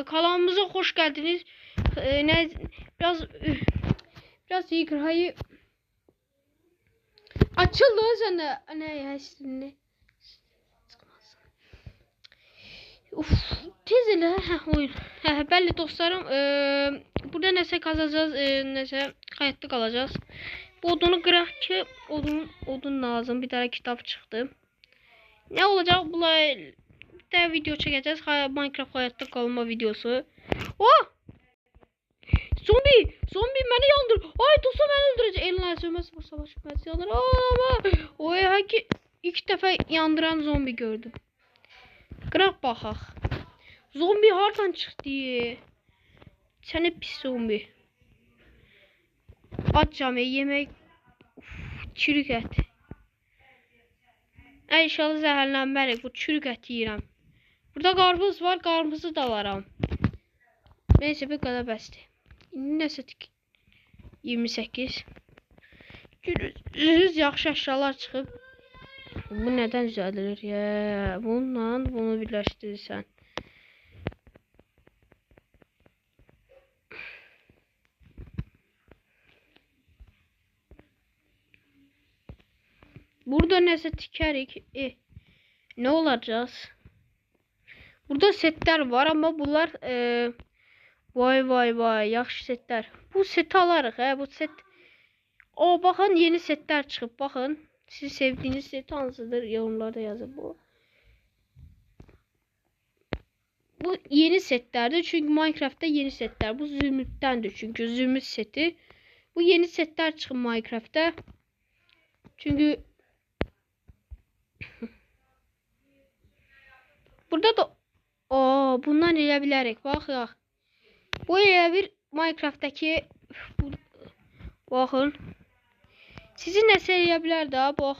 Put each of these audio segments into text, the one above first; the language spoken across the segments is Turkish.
Kanalımıza hoş geldiniz. Biraz iyi kırayı açıldı sana ne ya şimdi. Uf, tez elə oyun. Bəli dostlarım, burada nəsə kazacağız, nəsə hayatta kalacağız. Bu odunu qıraq ki, odun lazım. Bir tane kitap çıktı. Ne olacak? Bir tane video çekeceğiz. Minecraft hayatta kalma videosu. Oh! Zombi beni yandır. Ay dostum beni öldürecek. Eline sövmez bu savaş yandır. Oy hangi ilk defa yandıran zombi gördüm. Qıraq baxaq. Zombi hardan çıxdı? Səni pis zombi. Açacağım yemek. Çürük et. İnşallah zəhərlənməliyik. Bu çürük et yiyirəm. Burada qarpız var. Qarpızı da varam. Neyse bir qədər bəsdir. İndi nəsə 28. Görürsünüz yaxşı əşyalar çıxıb. Bu nədən düzəldilir ya? Bununla bunu birləşdirirsən. Burada nəsə tikərik. Ne olacağız? Burada setler var ama bunlar vay yaxşı setler. Bu seti alarıq bu set. Baxın yeni setler çıxıb. Baxın. Siz sevdiğiniz set hansıdır? Yorumlarda yazın bu. Bu yeni setlerdir. Çünkü Minecraft'ta yeni setler. Bu Zümrüt'tendir. Çünkü Zümrüt seti. Bu yeni setler çıkın Minecraft'ta. Çünkü burada da bundan elə bilərik. Baxaq. Bu elə bir Minecraft'taki baxın. Sizi nəsə eləyə bilər də, bax.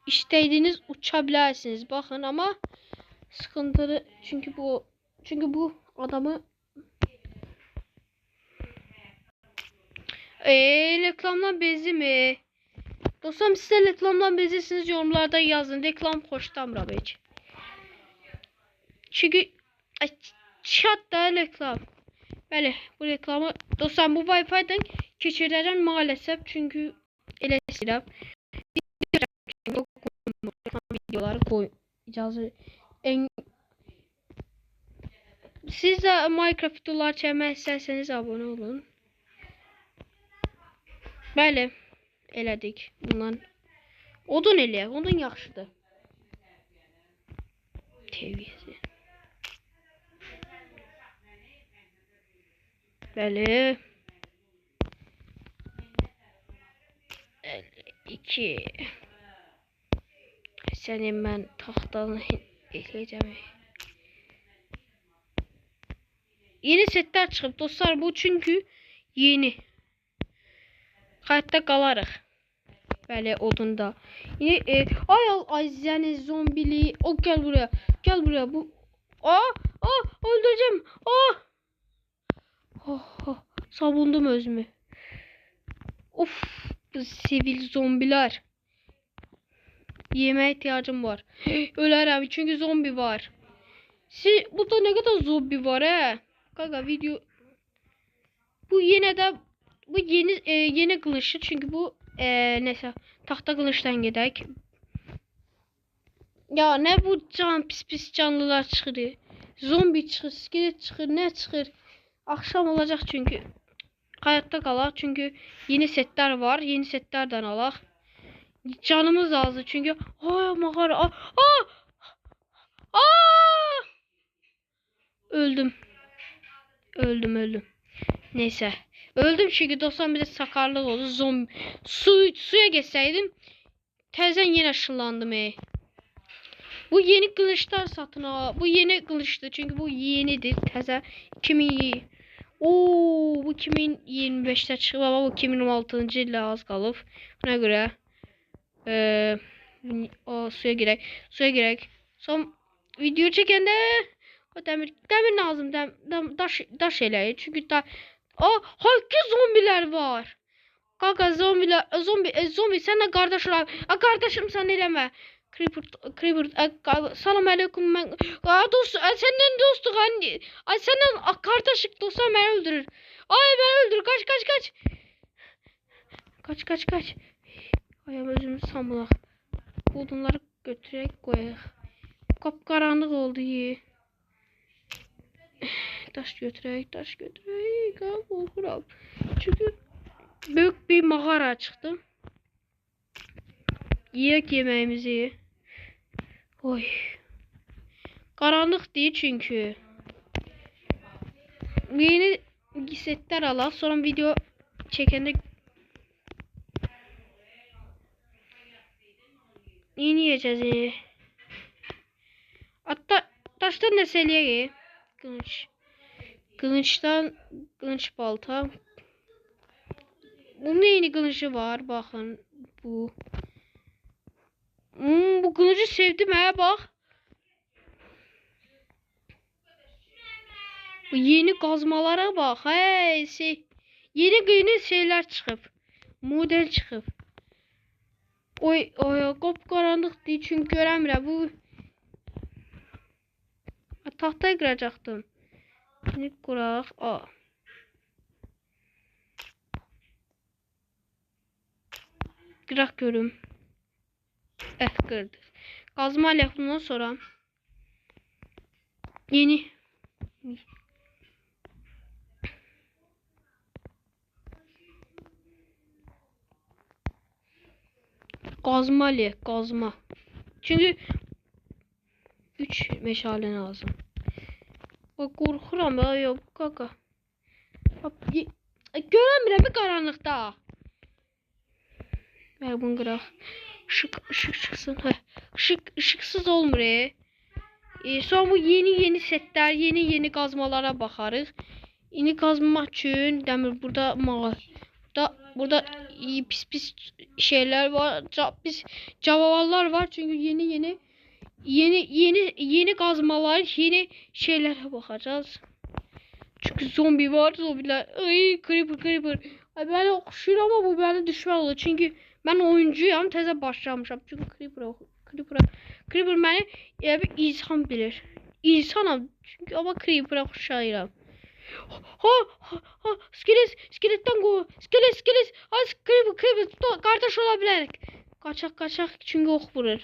İstədiyiniz uça bilərsiniz. Baxın ama sıkıntılı çünkü bu adamı reklamdan bezdi mi? Dostum size reklamdan bezirsiniz yorumlarda yazın. Reklam hoşlanmıram hiç. Çünkü chat da reklam. Bəli, bu reklamı dostum bu Wi-Fi'den keçirəcəm maalesef çünkü elə istəyirəm. Videoları koyacağız. Siz de Minecraft videolar çekmek isterseniz abone olun. Bəli, elədik. Bundan odun eləyək. Odun yaxşıdır. Təviyəsi. Bəli. 2 Senin ben tahtanı ekleyeceğim. Yeni setler çıkıp dostlar bu çünkü yeni. Hayatta kalarıq. Böyle odunda. Yine ay yani zombili. O gel buraya. Gel buraya bu. Öldüreceğim. Savundum özümü. Of bu sivil zombiler. Yemeğe ihtiyacım var. Ölerim çünkü zombi var. Burada ne kadar zombi var he? Kanka video. Bu yeni kılıçlı çünkü bu neyse tahta kılıçtan gedək. Ya ne bu pis canlılar çıxır. Zombi çıxır, iskelet çıxır, ne çıxır? Akşam olacak çünkü. Hayatta qalaq çünkü yeni setler var. Yeni setlerden alaq. Canımız azdı çünkü mağara öldüm neyse öldüm çünkü dostlar bir de sakarlık oldu zombi suya geçseydim tezen yine ışınlandım bu yeni kılıçlar satın al bu yeni kılıçtı çünkü bu yenidir teze 2000 bu 2025'te çıxıb ama bu 2016-cı illə az qalıb buna göre suya girək. Son video çekende o demir lazım. Daş eləyir. Çünkü hakiki zombiler var. Kanka zombi sen de kardeş ol. Kardeşim sen eleme. Creeper, salam aleyküm ben. Dost, senden dostluq hani. Ay senden kardeşlik dostlar beni öldürür. Ay beni öldürür. Kaç. Kaç. Ay özümüz samılaq. Odunları götürək qoyaq. Qapqaranlıq oldu. Daş götürək. Qorxuram. Çünkü büyük bir mağara çıktı. Yiyək yemeğimizi. Oy. Karanlık değil çünkü. Yeni setler alaq. Sonra video çekende yeni yiyeceğiz. Hatta taştan ne seliyək? Kılıç balta. Bunun yeni kılıcı var. Bakın bu. Bu kılıcı sevdim ha bak. Bu yeni kazmalara bak. Hey, yeni şeyler çıkıp. Model çıkıp. Oy qapqaranlıq değil çünkü görəmirəm. Bu tahtaya qıracaqdım. Şimdi quraq. Qıraq görüm. Qırdı. Qazma ilə bundan sonra yeni kazma. Çünkü 3 meşale lazım. Bak korkuram ya yok kaka. Görəmirəm bir qaranlıqda. Ver bunu qıraq. Işık çıksın. Işıksız olmur. Sonra bu yeni setler, yeni kazmalara bakarız. Yeni kazmak için demir burada burada pis şeyler var. Pis canavarlar var çünkü yeni kazmalar, yeni şeylere bakacağız. Çünkü zombi var, zombiler. Ay creeper. Ay ben okşuyorum ama bu bana düşman olur çünkü ben oyuncuyum, teze başlamışam. Çünkü Creeper beni bir insan bilir. İnsanım çünkü ama Creeper'a oxşayıram. Skeletten go. Skelet. Az Creeper kardeş olabilir. Kaçak çünkü ok vurur.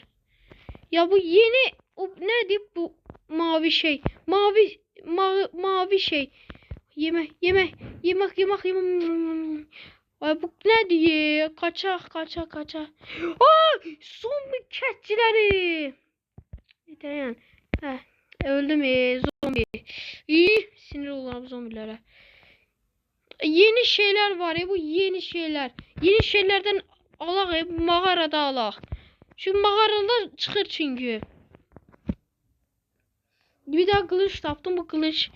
Ya bu yeni ne bu mavi şey. Mavi şey. Yemek. Ay bu ne diye? Kaçak. Zombi keçileri. Yeter öldüm zombi. İyi sinir olurum zombilere. Yeni şeyler var ya bu yeni şeyler. Yeni şeylerden alaq mağarada alaq. Şu mağarada çıkır çünkü. Bir daha kılıç taptım bu kılıç.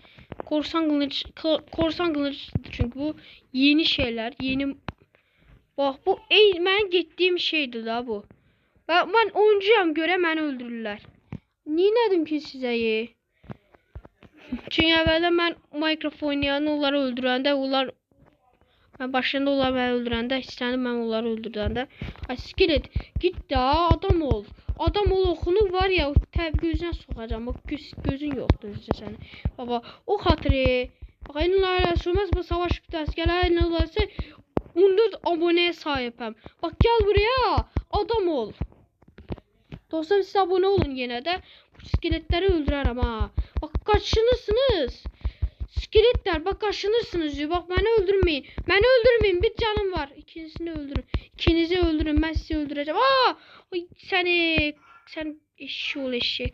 Korsan kılıç çünkü bu yeni şeyler, bak bu ben gittiğim şeydi da bu. Ben oyuncuyam göre beni öldürürler. Niye dedim ki size çünkü evvela ben Minecraft oynayan onları öldürəndə ben başında onlar beni öldürəndə istədim ben onları öldürəndə. Ay skelet git daha adam ol. Adam ol oxunu var ya gözüne sokacağım. Bak gözün yoktur seni. Baba o hatırı. Bak elinlerle sürmez bu savaş biter. Gel elinlerse 14 aboneye sahipim. Bak gel buraya adam ol. Dostlar siz abone olun yine de. Bu skeletleri öldürürüm ha. Bak kaçınırsınız. Skeletler bak kaçınırsınız diyor. Bak beni öldürmeyin. Bir canım var. İkinizi öldürün. Ben sizi öldüreceğim. Sen eşek.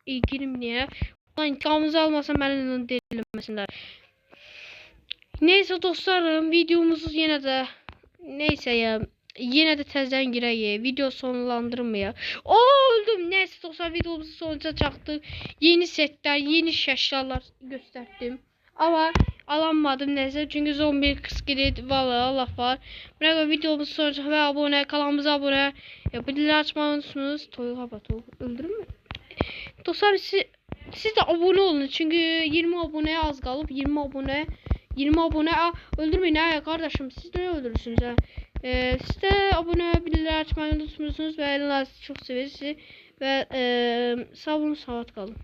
İlgilim niye? Lan intikamınızı almasam beni delimesinler. Neyse dostlarım videomuzu yine de yine de tezden gireyim. Video sonlandırmaya. Öldüm. Neyse dostlar videomuzu sonuca çaktık. Yeni setler, yeni eşyalar gösterdim. Ama alamadım neyse çünkü zombi kıskelet vallahi Allah var. Bırakın videomuzu sonuca ve kanalımıza abone. Bildirimleri açmayı unutmayınız. Öldürür mü? Dostlar siz de abone olun çünkü 20 aboneye az kalıp 20 abone öldürmeyin ha kardeşim siz de öldürürsünüz ha. Siz de abone bildirimleri açmayı unutmuyorsunuz ve elinizi çok severiz sizi. Və sağ olun, salamat qalın.